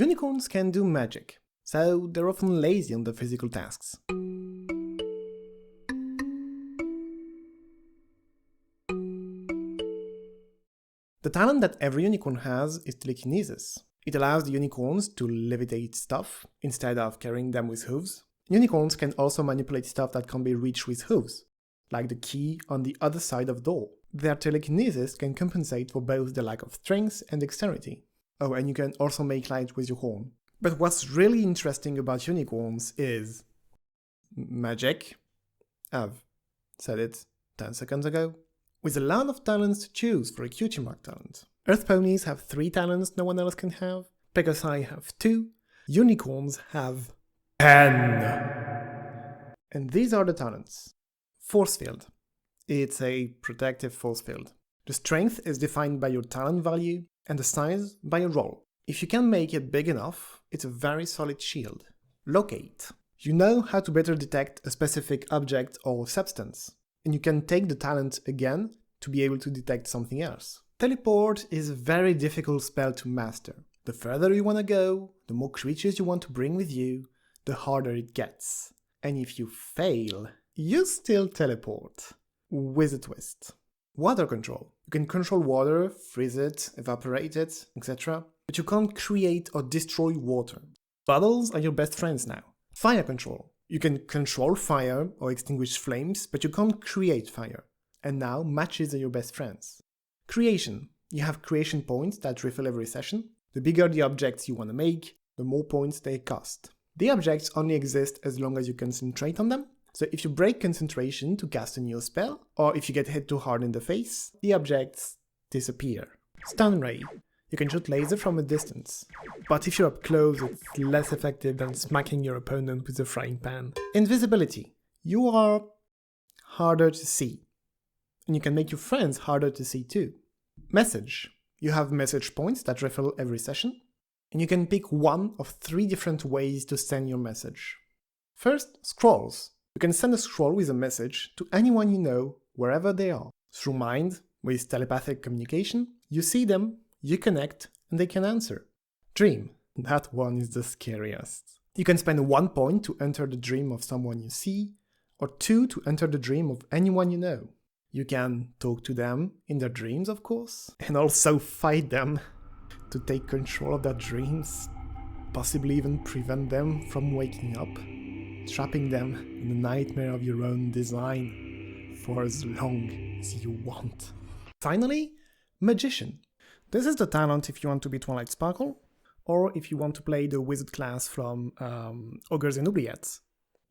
Unicorns can do magic, so they're often lazy on the physical tasks. The talent that every unicorn has is telekinesis. It allows the unicorns to levitate stuff instead of carrying them with hooves. Unicorns can also manipulate stuff that can't be reached with hooves, like the key on the other side of the door. Their telekinesis can compensate for both the lack of strength and dexterity. Oh, and you can also make light with your horn. But what's really interesting about unicorns is magic. I've said it 10 seconds ago. With a lot of talents to choose for a cutie mark talent. Earth ponies have 3 talents no one else can have. Pegasi have 2. Unicorns have 10. And these are the talents. Force field. It's a protective force field. The strength is defined by your talent value and the size by your roll. If you can make it big enough, it's a very solid shield. Locate. You know how to better detect a specific object or substance, and you can take the talent again to be able to detect something else. Teleport is a very difficult spell to master. The further you want to go, the more creatures you want to bring with you, the harder it gets. And if you fail, you still teleport. With a twist. Water control. You can control water, freeze it, evaporate it, etc. But you can't create or destroy water. Puddles are your best friends now. Fire control. You can control fire or extinguish flames, but you can't create fire. And now matches are your best friends. Creation. You have creation points that refill every session. The bigger the objects you want to make, the more points they cost. The objects only exist as long as you concentrate on them. So if you break concentration to cast a new spell, or if you get hit too hard in the face, the objects disappear. Stun ray. You can shoot laser from a distance, but if you're up close it's less effective than smacking your opponent with a frying pan. Invisibility. You are harder to see, and you can make your friends harder to see too. Message. You have message points that refill every session, and you can pick one of 3 different ways to send your message. First, scrolls. You can send a scroll with a message to anyone you know, wherever they are. Through mind, with telepathic communication, you see them, you connect, and they can answer. Dream. That one is the scariest. You can spend 1 point to enter the dream of someone you see, or 2 to enter the dream of anyone you know. You can talk to them in their dreams, of course, and also fight them to take control of their dreams, possibly even prevent them from waking up, trapping them in the nightmare of your own design for as long as you want. Finally, Magician. This is the talent if you want to be Twilight Sparkle, or if you want to play the wizard class from Ogres and Oubliettes.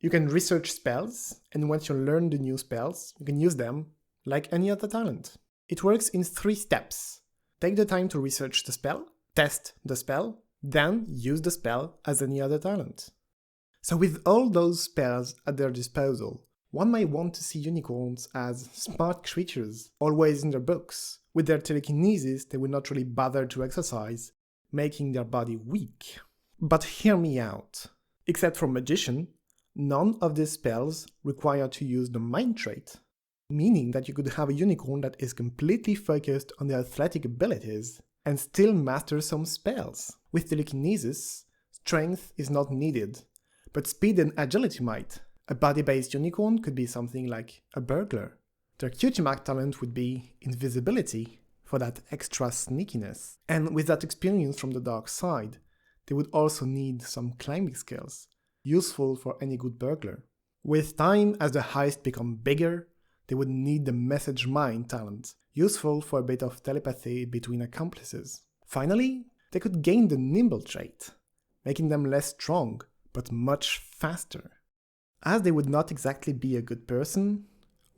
You can research spells, and once you learn the new spells, you can use them like any other talent. It works in 3 steps. Take the time to research the spell, test the spell, then use the spell as any other talent. So with all those spells at their disposal, one might want to see unicorns as smart creatures, always in their books. With their telekinesis, they would not really bother to exercise, making their body weak. But hear me out. Except for Magician, none of these spells require to use the mind trait, meaning that you could have a unicorn that is completely focused on their athletic abilities and still master some spells. With telekinesis, strength is not needed, but speed and agility might. A body-based unicorn could be something like a burglar. Their cutie mark talent would be invisibility for that extra sneakiness. And with that experience from the dark side, they would also need some climbing skills, useful for any good burglar. With time, as the heist become bigger, they would need the message mind talent, useful for a bit of telepathy between accomplices. Finally, they could gain the nimble trait, making them less strong, but much faster. As they would not exactly be a good person,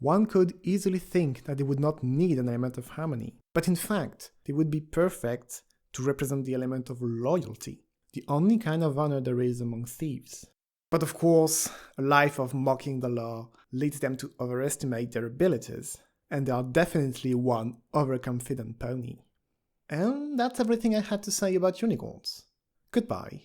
one could easily think that they would not need an element of harmony. But in fact, they would be perfect to represent the element of loyalty, the only kind of honor there is among thieves. But of course, a life of mocking the law leads them to overestimate their abilities, and they are definitely one overconfident pony. And that's everything I had to say about unicorns. Goodbye.